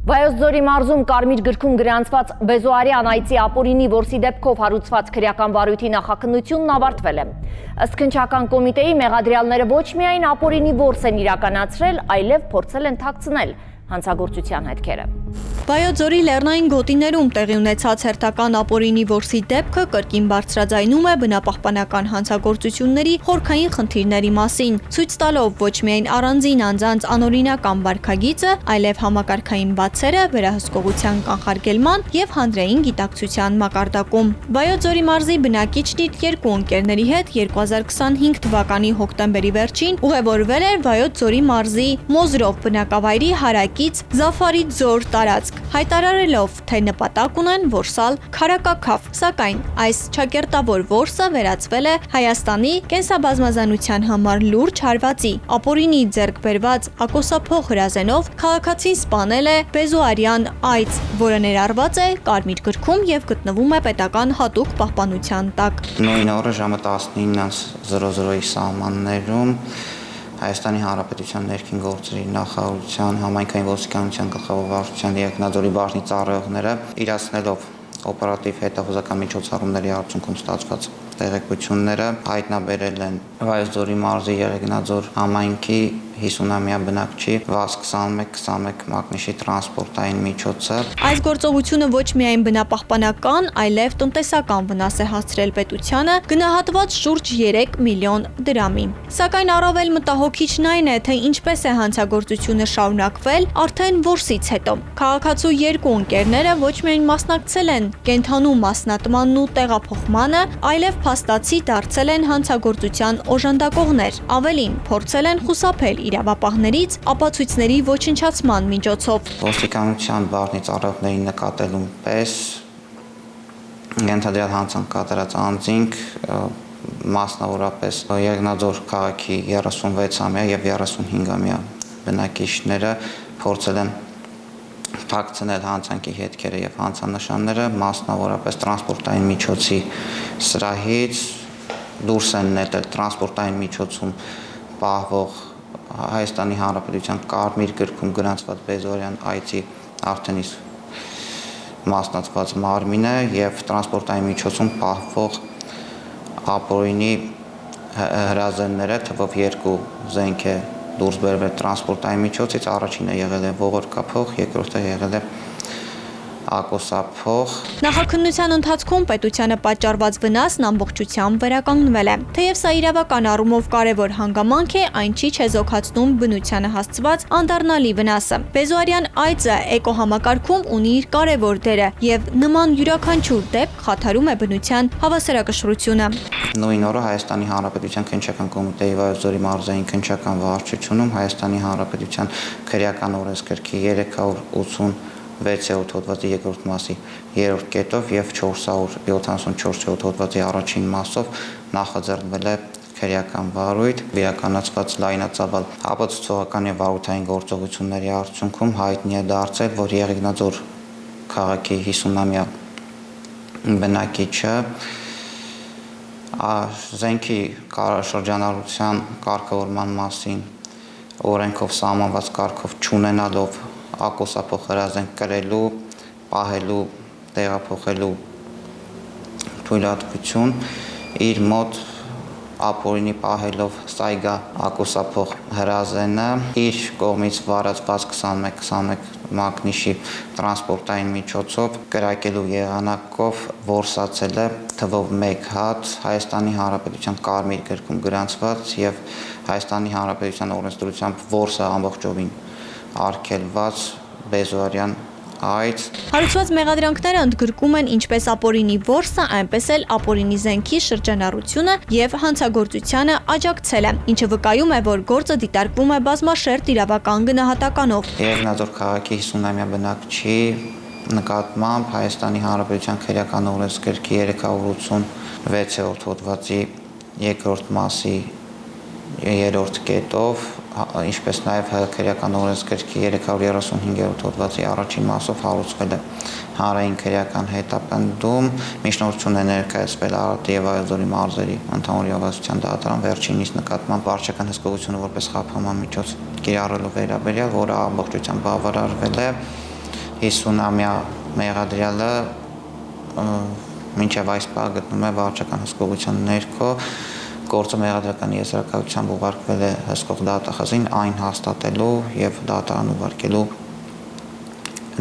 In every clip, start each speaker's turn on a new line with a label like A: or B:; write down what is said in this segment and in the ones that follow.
A: Վայոց ձորի մարզում Կարմիր գրքում գրանցված Բեզոարյան այծի ապօրինի որսի դեպքով հարուցված քրեական վարույթի նախաքննությունն ավարտվել է։ Ըստ քննչական կոմիտեի մեղադրյալները ոչ միայն ապօրինի որս են իրականացրել, այլև փորձել են թաքցնել հանցագործության հետքերը։
B: Վայոց ձորի լեռնային գոտիներում տեղի ունեցած հերթական ապօրինի որսի դեպքը կրկին բարձրաձայնում է բնապահպանական հանցագործությունների խորքային խնդիրների մասին, ցույց տալով ոչ միայն առանձին անձանց անօրինական վարքագիծը, այլև համակարգային բացերը վերահսկողության կանխարգելման եւ հանրային գիտակցության մակարդակում։ Վայոց ձորի մարզի բնակիչն իր երկու ընկերների հետ 2025 թվականի հոկտեմբերի վերջին ուղևորվել էր Վայոց ձորի մարզի Մոզրով բնակավայրի հարակից Զաֆարի ձոր տարածք, հայտարարելով, թե նպատակ ունեն որսալ քարակաքավ, սակայն այս չակերտավոր որսը վերածվել է Հայաստանի կենսաբազմազանության համար լուրջ հարվածի։ Ապօրինի ձեռք բերված ակոսափող հրազենով քաղաքացին սպանել է Բեզոարյան այծ, որը ներառված է Կարմիր գրքում եւ գտնվում է պետական հատուկ պահպանության տակ։
C: Նույն օրը ժամը 19:00-ի սահմաններում Հայաստանի Հանրապետության ներքին գործերի նախարարության համայնքային ոստիկանության գլխավոր վարչության երկնաձորի բաժնի ծառայողները իրացնելով օպերատիվ հետախուզական միջոցառումների արդյունքում ստացված տեղեկությունները հայտնաբերել են Վայոց ձորի մարզի Երկնաձոր համայնքի 50-ամյա բնակչի ՎԱԶ-2121 մակնիշի տրանսպորտային միջոցը։
B: Այս գործողությունը ոչ միայն բնապահպանական, այլև տնտեսական վնաս է հասցրել պետությանը, գնահատված շուրջ 3 միլիոն դրամի։ Սակայն առավել մտահոգիչն այն է, թե ինչպես է հանցագործությունը շարունակվել արդեն որսից հետո։ Քաղաքացու երկու ընկերները ոչ միայն մասնակցել են կենդանու մասնատմանն ու տեղափոխմանը, այլև փաստացի դարձել են հանցագործության օժանդակողներ։ Ավելին, փորձել են խուսափել իրավապահներից ապացույցների ոչնչացման միջոցով։
C: Ոստիկանության բաժնի ծառայողների նկատելուն պես ենթադրյալ հանցանք կատարած անձինք մասնավորապես Երկնաձոր քաղաքի 36-ամյա եւ 35-ամյա բնակիչները փորձել են թաքցնել հանցանքի հետքերը եւ հանցանշանները, մասնավորապես տրանսպորտային միջոցի սրահից դուրս են նետել տրանսպորտային միջոցում պահվող Հայաստանի Հանրապետության Կարմիր գրքում գրանցված Բեզոարյան այծի արդեն իսկ մասնացված մարմինը եւ տրանսպորտային միջոցում պահվող ապօրինի հրազենները, թվով 2 զենք է դուրս բերվել տրանսպորտային միջոցից, առաջինը եղել է ողորկափող, երկրորդը եղել է ակոսափող։
B: Նախաքննության ընթացքում պետությանը պատճառված վնասն ամբողջությամբ վերականգնվել է։ Թեև սա իրավական առումով կարևոր հանգամանք է, այն չի չեզոքացնում բնությանը հասցված անդառնալի վնասը։ Բեզոարյան այծը էկոհամակարգում ունի իր կարևոր դերը եւ նման յուրաքանչյուր դեպք խաթարում է բնության հավասարակշռությունը։
C: Նույն օրը Հայաստանի Հանրապետության քննչական կոմիտեի Վայոց ձորի մարզային քննչական վարչությունում Հայաստանի Հանրապետության քրեական օրենսգրքի 386-րդ հոդվածի երկրորդ մասի 3-րդ կետով եւ 474-րդ հոդվածի առաջին մասով նախաձեռնվել է քրեական վարույթ, իրականացված լայնածավալ ապացուցողական եւ վարույթային գործողությունների արդյունքում հայտնի է դարձել, որ Երկնաձոր քաղաքի 50-ամյա բնակիչը զենքի շրջանառության կարգավորման մասին օրենքով սահմանված կարգով չունենալով ակոսափող հրազենք կրելու, պահելու, տեղափոխելու թույլատվություն իր մոտ ապօրինի պահելով սայգա ակոսափող հրազենը իր կողմից վարածված 2121 մակնիշի տրանսպորտային միջոցով կրակելու եղանակով որսացել է թվով 1 հատ Հայաստանի Հանրապետության Կարմիր գրքում գրանցված եւ Հայաստանի Հանրապետության օրենսդրությամբ որսը ամբողջովին արգելված Բեզոարյան այծ։
B: Հարուցված մեղադրանքները ընդգրկում են ինչպես ապօրինի որսը, այնպես էլ ապօրինի զենքի շրջանառությունը եւ հանցագործությանը աջակցելը, ինչը վկայում է, որ գործը դիտարկվում է բազմաշերտ իրավական գնահատականով։
C: Երկնաձոր քաղաքի 50-ամյա բնակչի նկատմամբ Հայաստանի Հանրապետության քրեական օրենսգրքի 386-րդ հոդվածի 2-րդ մասի 3-րդ կետով, ինչպես նաև քրեական օրենսգրքի 335-րդ հոդվածի առաջին մասով հարուցվել է հանրային քրեական հետապնդում, միջնորդություն է ներկայացվել Արարատի եւ Վայոց ձորի մարզերի ընդհանուր իրավասության դատարան վերջինիս նկատմամբ վարչական հսկողությունը որպես խափանման միջոց կիրառելու վերաբերյալ, որը ամբողջությամբ բավարարվել է 50-ամյա մեղադրյալը մինչև այս պահ գտնվում է վարչական հսկողության ներքո, գործը մեղադրական եզրակացությամբ ուղարկվել է հսկող դատախազին այն հաստատելու եւ դատարան ուղարկելու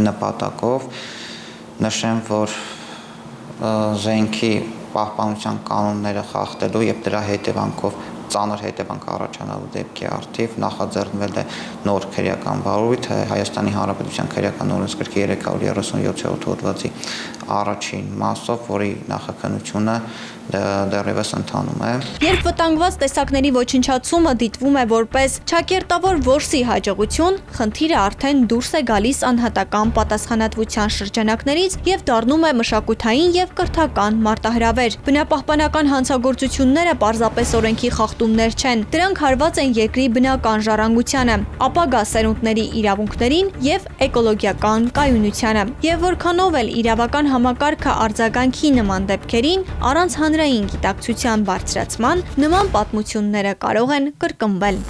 C: նպատակով։ Նշեմ, որ զենքի պահպանության կանոնները խախտելու եւ դրա հետևանքով ծանր հետևանք առաջանալու դեպքի առթիվ նախաձեռնվել է նոր քրեական վարույթ Հայաստանի Հանրապետության քրեական օրենսգրքի 337-րդ հոդվածի առաջին մասով, որի նախաքննությունը դեռևս ընթանում է։
B: Երբ վտանգված տեսակների ոչնչացումը դիտվում է որպես ճակերտավոր որսի հաջողություն, խնդիրը արդեն դուրս է գալիս անհատական պատասխանատվության շրջանակներից եւ դառնում է մշակութային եւ կրթական մարտահրավեր։ Բնապահպանական հանցագործությունները պարզապես օրենքի խախտումներ չեն, դրանք հարված են երկրի բնական ժառանգությանը, ապագա սերունդների իրավունքներին եւ էկոլոգիական կայունությանը։ Եվ որքանով էլ իրավական համակարգը արձագանքի նման դեպքերին առանց հանրային գիտակցության բարձրացման նման պատմությունները կարող են կրկնվել։